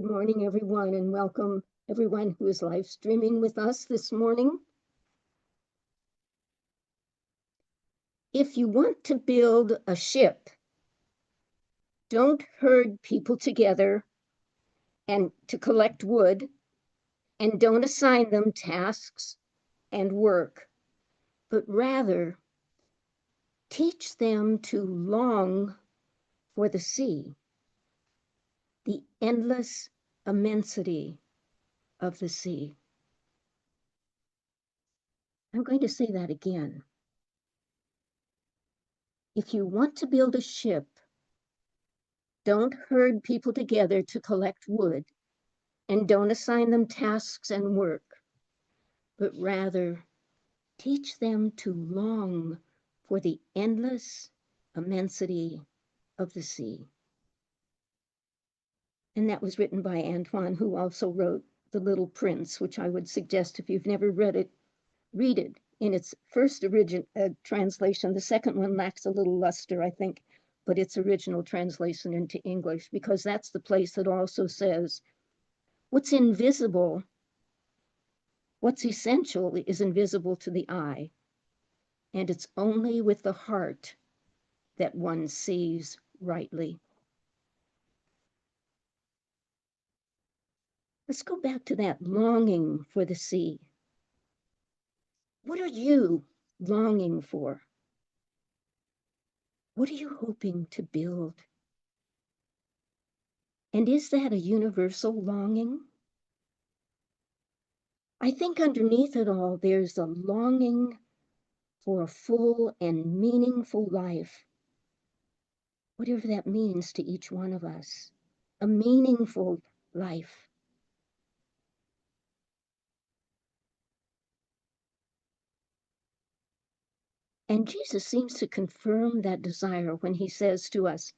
morning, everyone, and welcome everyone who is live streaming with us this morning. If you want to build a ship, don't herd people together and to collect wood, and don't assign them tasks and work, but rather teach them to long for the sea, the endless immensity of the sea. I'm going to say that again. If you want to build a ship, don't herd people together to collect wood, and don't assign them tasks and work, but rather teach them to long for the endless immensity of the sea. And that was written by Antoine, who also wrote The Little Prince, which I would suggest if you've never read it, read it in its first translation. The second one lacks a little luster, I think, but its original translation into English, because that's the place that also says, what's invisible, what's essential is invisible to the eye, and it's only with the heart that one sees rightly. Let's go back to that longing for the sea. What are you longing for? What are you hoping to build? And is that a universal longing? I think underneath it all, there's a longing for a full and meaningful life, whatever that means to each one of us, a meaningful life. And Jesus seems to confirm that desire when he says to us,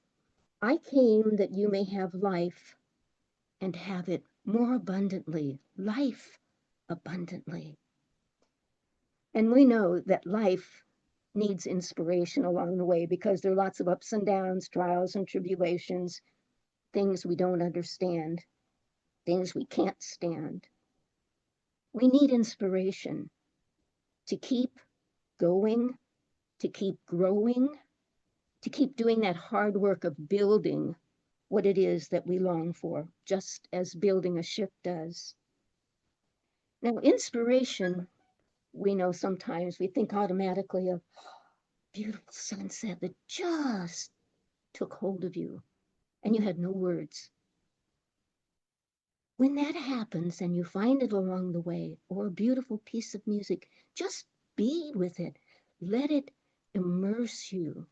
I came that you may have life and have it more abundantly, life abundantly. And we know that life needs inspiration along the way because there are lots of ups and downs, trials and tribulations, things we don't understand, things we can't stand. We need inspiration to keep going, to keep growing, to keep doing that hard work of building what it is that we long for, just as building a ship does. Now, inspiration, we know sometimes we think automatically of beautiful sunset that just took hold of you and you had no words. When that happens and you find it along the way, or a beautiful piece of music, just be with it. Let it immerse you.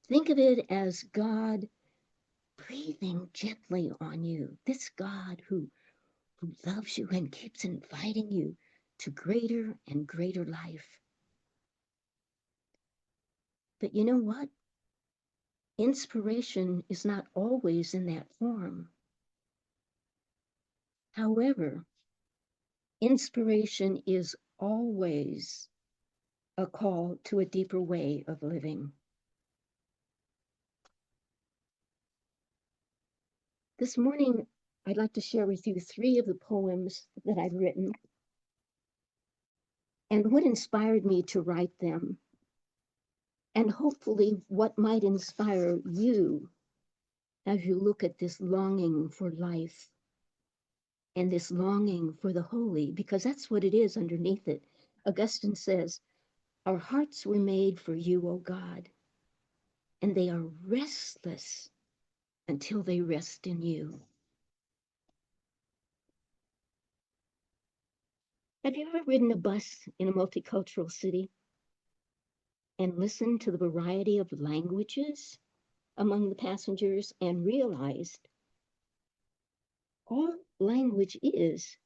Think of it as God breathing gently on you. This God who loves you and keeps inviting you to greater and greater life. But you know what? Inspiration is not always in that form. However, inspiration is always a call to a deeper way of living. This morning, I'd like to share with you 3 of the poems that I've written and what inspired me to write them, and hopefully what might inspire you as you look at this longing for life and this longing for the holy, because that's what it is underneath it. Augustine says, our hearts were made for you, O God, and they are restless until they rest in you. Have you ever ridden a bus in a multicultural city and listened to the variety of languages among the passengers and realized all language is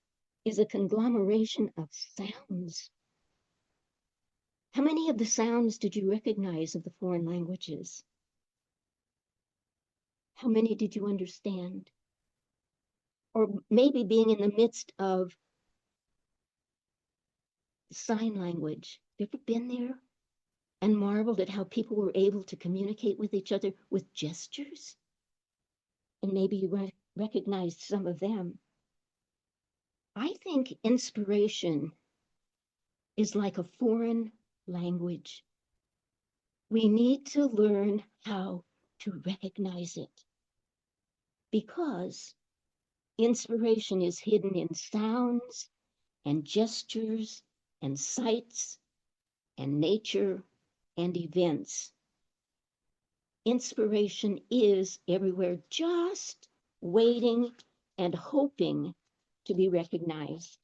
a conglomeration of sounds? How many of the sounds did you recognize of the foreign languages? How many did you understand? Or maybe being in the midst of sign language. Have you ever been there and marveled at how people were able to communicate with each other with gestures? And maybe you recognized some of them. I think inspiration is like a foreign language. We need to learn how to recognize it because inspiration is hidden in sounds and gestures and sights and nature and events. Inspiration is everywhere, just waiting and hoping to be recognized.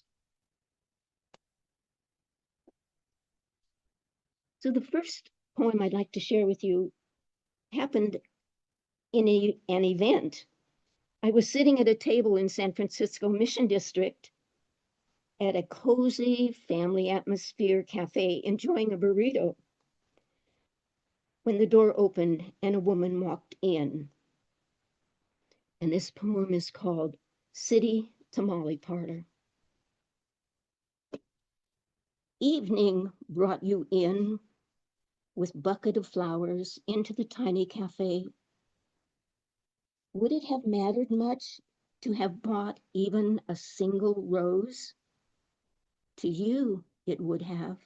So, the first poem I'd like to share with you happened in an event. I was sitting at a table in San Francisco Mission District at a cozy family atmosphere cafe, enjoying a burrito, when the door opened and a woman walked in. And this poem is called City Tamale Parlor. Evening brought you in with bucket of flowers into the tiny cafe. Would it have mattered much to have bought even a single rose? To you, it would have.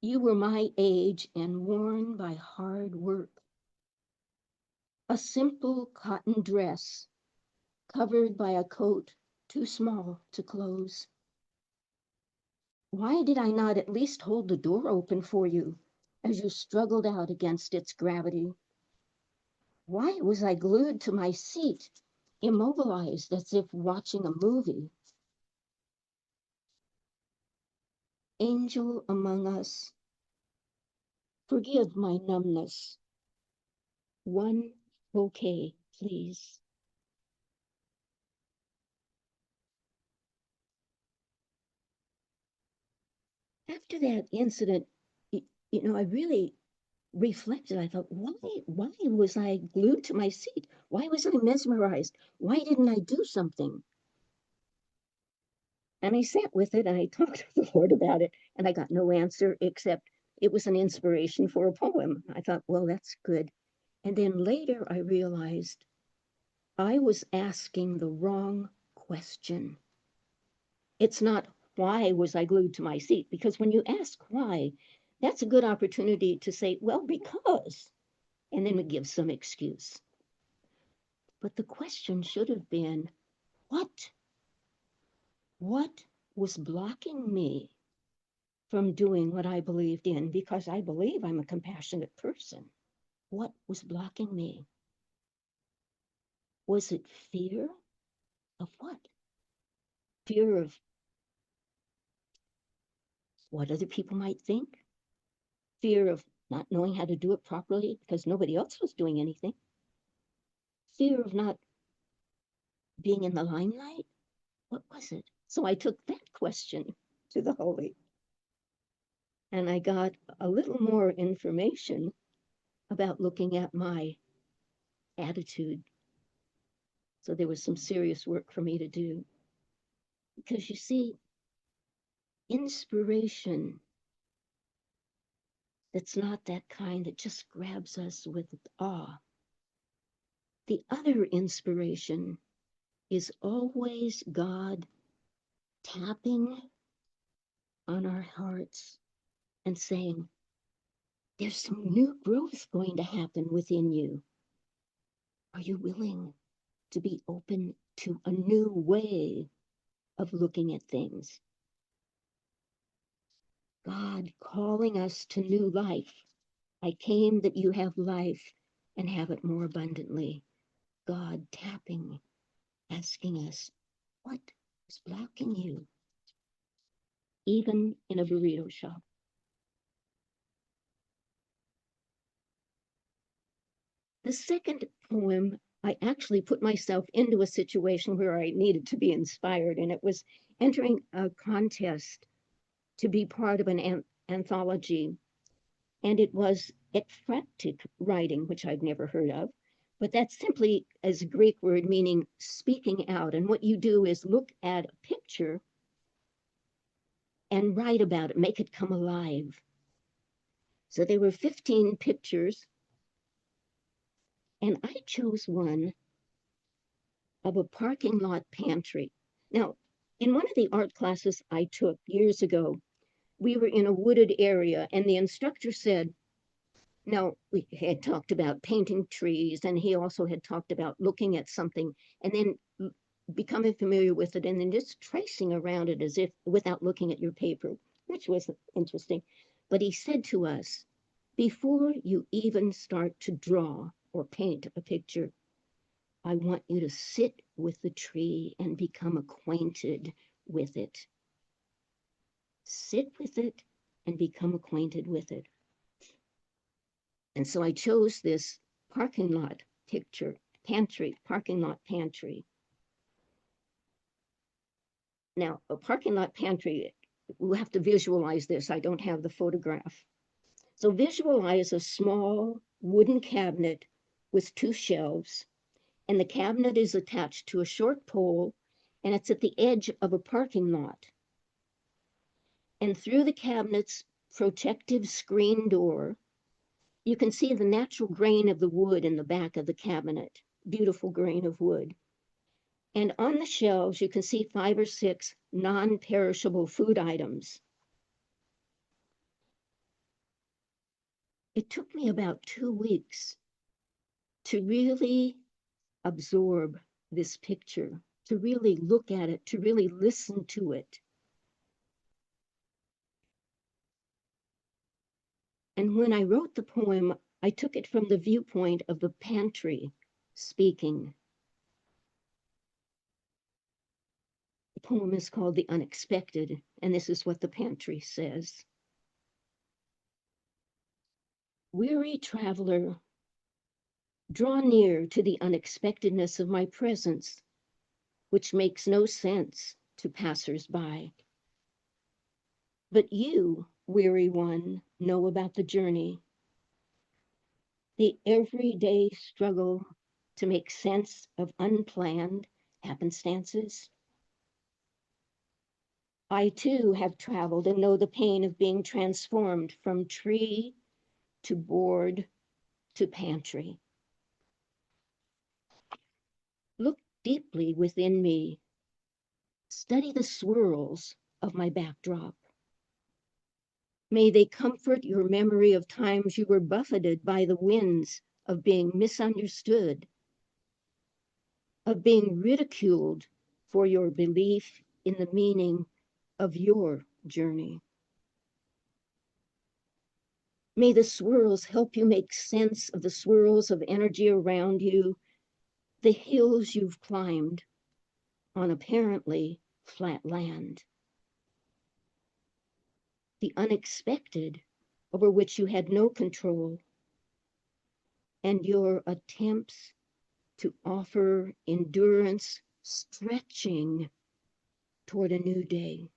You were my age and worn by hard work. A simple cotton dress covered by a coat too small to close. Why did I not at least hold the door open for you as you struggled out against its gravity? Why was I glued to my seat, immobilized as if watching a movie? Angel among us, forgive my numbness. One bouquet, please. After that incident, I really reflected. I thought, why was I glued to my seat? Why was I mesmerized? Why didn't I do something? And I sat with it and I talked to the Lord about it, and I got no answer except it was an inspiration for a poem. I thought, well, that's good. And then later I realized I was asking the wrong question. It's not why was I glued to my seat? Because when you ask why, that's a good opportunity to say, well, because, and then we give some excuse. But the question should have been, what? What was blocking me from doing what I believed in? Because I believe I'm a compassionate person. What was blocking me? Was it fear of what? Fear of what other people might think? Fear of not knowing how to do it properly because nobody else was doing anything? Fear of not being in the limelight? What was it? So I took that question to the Holy, and I got a little more information about looking at my attitude. So there was some serious work for me to do. Because you see, inspiration that's not that kind that just grabs us with awe. The other inspiration is always God tapping on our hearts and saying, there's some new growth going to happen within you. Are you willing to be open to a new way of looking at things? God calling us to new life. I came that you have life and have it more abundantly. God tapping, asking us, what is blocking you? Even in a burrito shop. The second poem, I actually put myself into a situation where I needed to be inspired, and it was entering a contest to be part of an anthology. And it was ekphrastic writing, which I'd never heard of. But that's simply as a Greek word meaning speaking out. And what you do is look at a picture and write about it, make it come alive. So there were 15 pictures, and I chose one of a parking lot pantry. Now, in one of the art classes I took years ago, we were in a wooded area, and the instructor said, now, we had talked about painting trees, and he also had talked about looking at something and then becoming familiar with it and then just tracing around it as if without looking at your paper, which was interesting. But he said to us, before you even start to draw or paint a picture, I want you to sit with the tree and become acquainted with it. Sit with it and become acquainted with it. And so I chose this parking lot picture, pantry, parking lot pantry. Now, a parking lot pantry, we'll have to visualize this. I don't have the photograph. So visualize a small wooden cabinet with two shelves, and the cabinet is attached to a short pole, and it's at the edge of a parking lot. And through the cabinet's protective screen door, you can see the natural grain of the wood in the back of the cabinet, beautiful grain of wood. And on the shelves, you can see 5 or 6 non-perishable food items. It took me about 2 weeks to really absorb this picture, to really look at it, to really listen to it. And when I wrote the poem, I took it from the viewpoint of the pantry speaking. The poem is called The Unexpected, and this is what the pantry says. Weary traveler, draw near to the unexpectedness of my presence, which makes no sense to passers-by. But you, weary one, know about the journey, the everyday struggle to make sense of unplanned happenstances. I too have traveled and know the pain of being transformed from tree to board to pantry. Look deeply within me. Study the swirls of my backdrop. May they comfort your memory of times you were buffeted by the winds of being misunderstood, of being ridiculed for your belief in the meaning of your journey. May the swirls help you make sense of the swirls of energy around you, the hills you've climbed on apparently flat land, the unexpected over which you had no control, and your attempts to offer endurance, stretching toward a new day.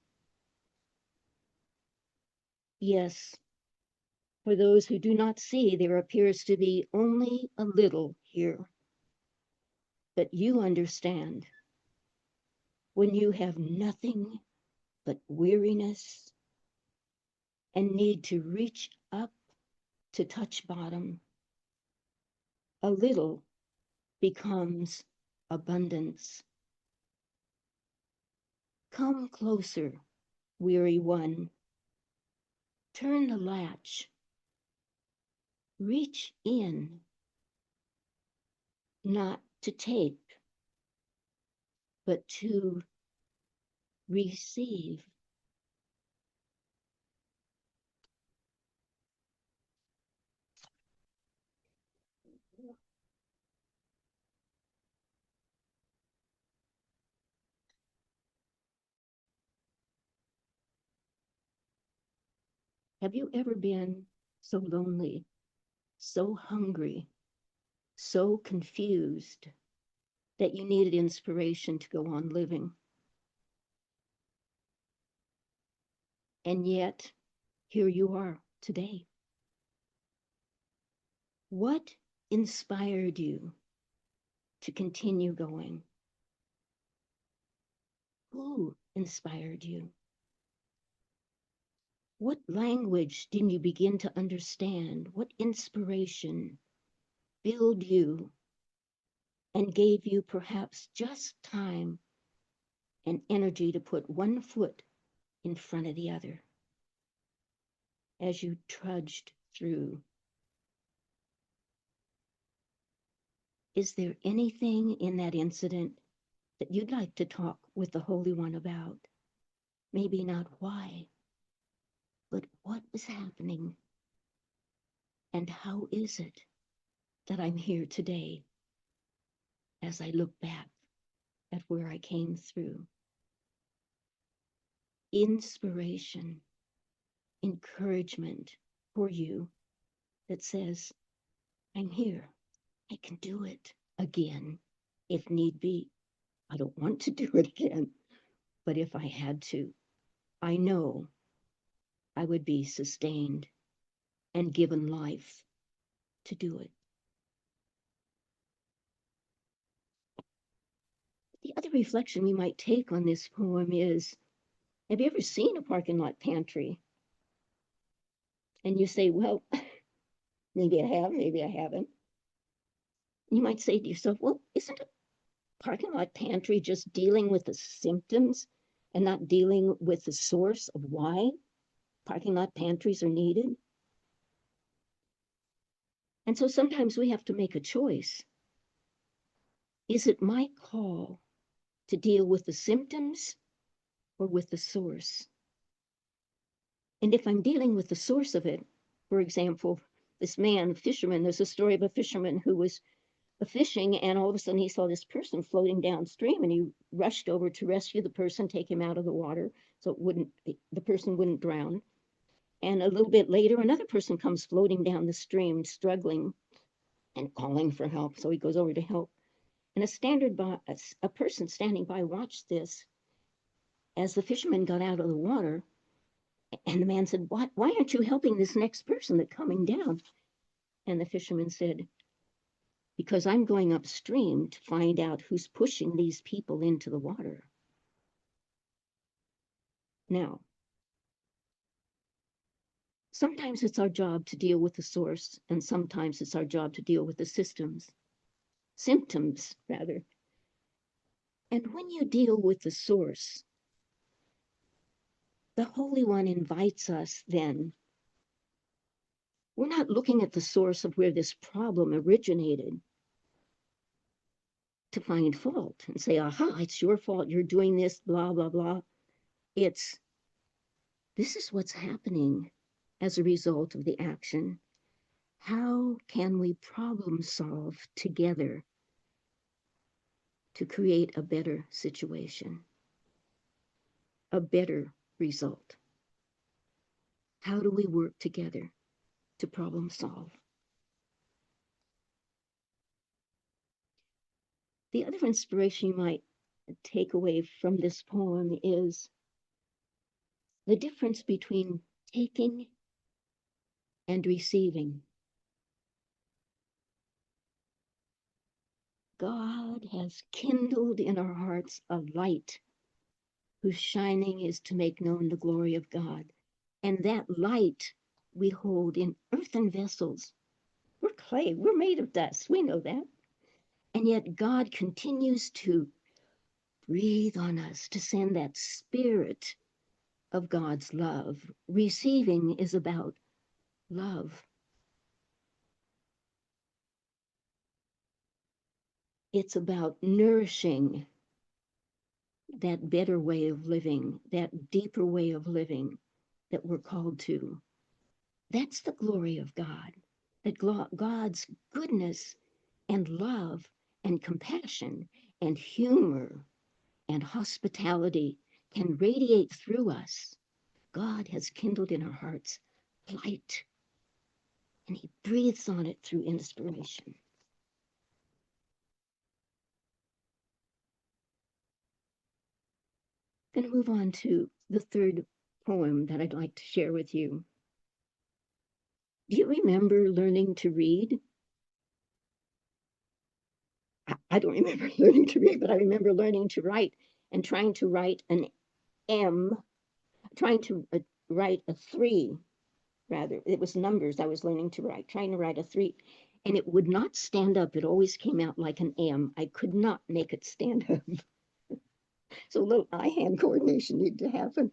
Yes, for those who do not see, there appears to be only a little here. But you understand when you have nothing but weariness and need to reach up to touch bottom, a little becomes abundance. Come closer, weary one. Turn the latch. Reach in, not to take, but to receive. Have you ever been so lonely, so hungry, so confused that you needed inspiration to go on living? And yet, here you are today. What inspired you to continue going? Who inspired you? What language did you begin to understand? What inspiration filled you and gave you perhaps just time and energy to put one foot in front of the other as you trudged through. Is there anything in that incident that you'd like to talk with the Holy One about? Maybe not why, but what was happening? And how is it that I'm here today as I look back at where I came through? Inspiration, encouragement for you that says, I'm here. I can do it again if need be. I don't want to do it again, but if I had to, I know I would be sustained and given life to do it. The other reflection you might take on this poem is, have you ever seen a parking lot pantry? And you say, well, maybe I have, maybe I haven't. You might say to yourself, well, isn't a parking lot pantry just dealing with the symptoms and not dealing with the source of why parking lot pantries are needed? And so sometimes we have to make a choice. Is it my call to deal with the symptoms or with the source? And if I'm dealing with the source of it, for example, this man, a fisherman, there's a story of a fisherman who was fishing, and all of a sudden he saw this person floating downstream, and he rushed over to rescue the person, take him out of the water so the person wouldn't drown. And a little bit later, another person comes floating down the stream, struggling and calling for help. So he goes over to help. And a person standing by watched this as the fisherman got out of the water. And the man said, why aren't you helping this next person that's coming down? And the fisherman said, because I'm going upstream to find out who's pushing these people into the water. Now, sometimes it's our job to deal with the source, and sometimes it's our job to deal with the symptoms rather. And when you deal with the source, the Holy One invites us then. We're not looking at the source of where this problem originated to find fault and say, aha, it's your fault, you're doing this, blah, blah, blah. This is what's happening as a result of the action. How can we problem solve together to create a better situation, a better result? How do we work together to problem solve? The other inspiration you might take away from this poem is the difference between taking and receiving. God has kindled in our hearts a light whose shining is to make known the glory of God. And that light we hold in earthen vessels. We're clay, we're made of dust, we know that. And yet God continues to breathe on us, to send that spirit of God's love. Receiving is about love. It's about nourishing that better way of living, that deeper way of living that we're called to. That's the glory of God, that God's goodness and love and compassion and humor and hospitality can radiate through us. God has kindled in our hearts light, and he breathes on it through inspiration. I'm going to move on to the third poem that I'd like to share with you. Do you remember learning to read? I don't remember learning to read, but I remember learning to write and trying to write an M, trying to write a 3, rather. It was numbers I was learning to write, trying to write a 3. and it would not stand up. It always came out like an M. I could not make it stand up. So a little eye-hand coordination needed to happen.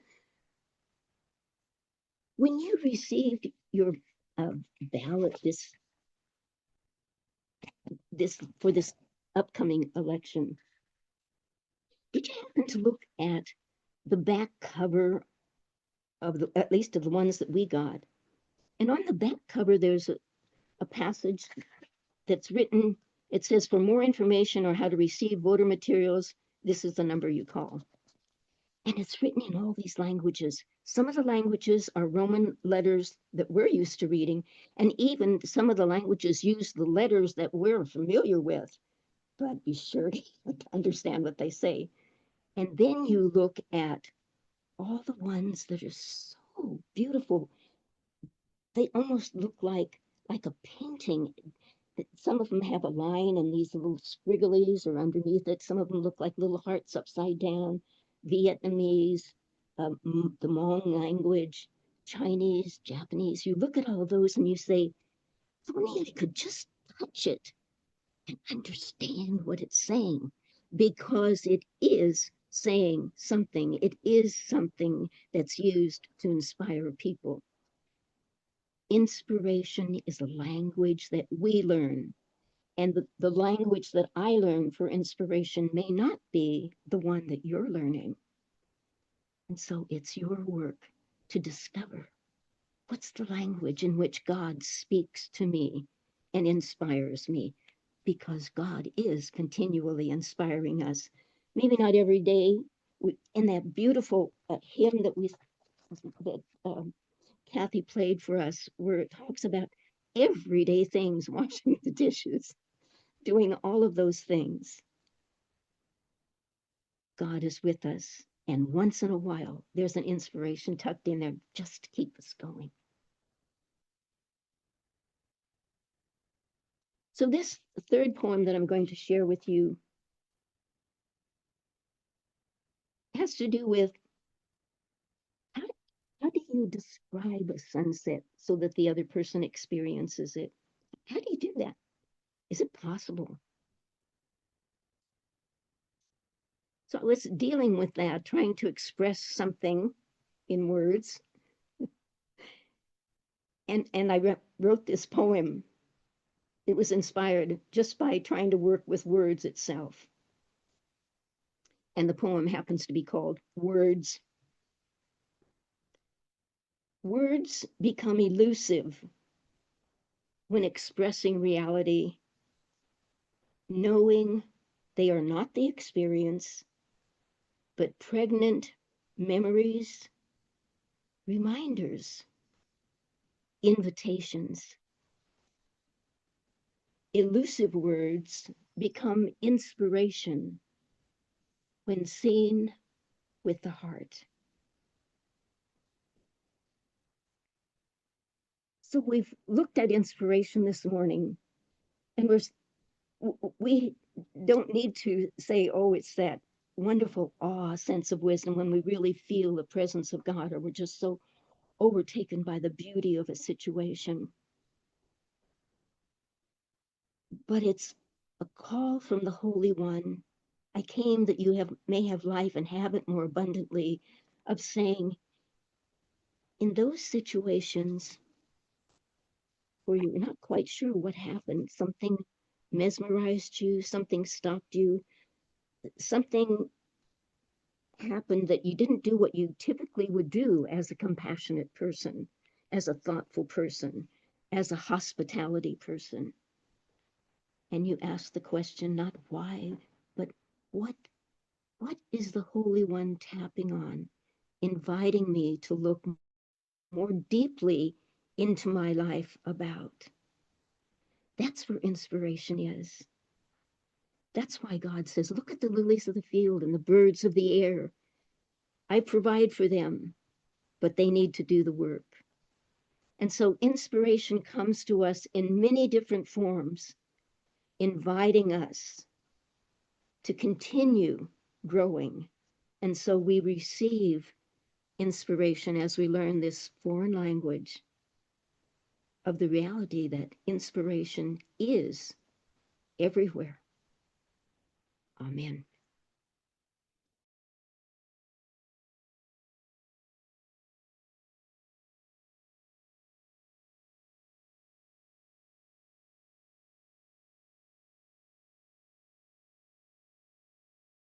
When you received your ballot this for this upcoming election, did you happen to look at the back cover of at least of the ones that we got? And on the back cover, there's a passage that's written. It says, for more information or how to receive voter materials, this is the number you call. And it's written in all these languages. Some of the languages are Roman letters that we're used to reading, and even some of the languages use the letters that we're familiar with, but be sure to understand what they say. And then you look at all the ones that are so beautiful. They almost look like a painting. Some of them have a line and these little squigglies are underneath it. Some of them look like little hearts upside down. Vietnamese, the Hmong language, Chinese, Japanese. You look at all those and you say, if only I could just touch it and understand what it's saying, because it is saying something. It is something that's used to inspire people. Inspiration is a language that we learn. And the language that I learn for inspiration may not be the one that you're learning. And so it's your work to discover what's the language in which God speaks to me and inspires me, because God is continually inspiring us. Maybe not every day. In that beautiful hymn that Kathy played for us, where it talks about everyday things, washing the dishes, doing all of those things. God is with us. And once in a while, there's an inspiration tucked in there just to keep us going. So this third poem that I'm going to share with you has to do with how, how do you describe a sunset so that the other person experiences it? How do you do that? Is it possible? So I was dealing with that, trying to express something in words. And I wrote this poem. It was inspired just by trying to work with words itself. And the poem happens to be called Words. Words become elusive when expressing reality, knowing they are not the experience, but pregnant memories, reminders, invitations. Elusive words become inspiration when seen with the heart. So we've looked at inspiration this morning, and we don't need to say, oh, it's that wonderful awe sense of wisdom when we really feel the presence of God, or we're just so overtaken by the beauty of a situation. But it's a call from the Holy One. I came that you may have life and have it more abundantly, of saying, in those situations where you're not quite sure what happened, something mesmerized you, something stopped you, something happened that you didn't do what you typically would do as a compassionate person, as a thoughtful person, as a hospitality person. And you ask the question, not why, but what what is the Holy One tapping on, inviting me to look more deeply into my life about? That's where inspiration is. That's why God says, look at the lilies of the field and the birds of the air. I provide for them, but they need to do the work. And so inspiration comes to us in many different forms, inviting us to continue growing. And so we receive inspiration as we learn this foreign language. of the reality that inspiration is everywhere. Amen.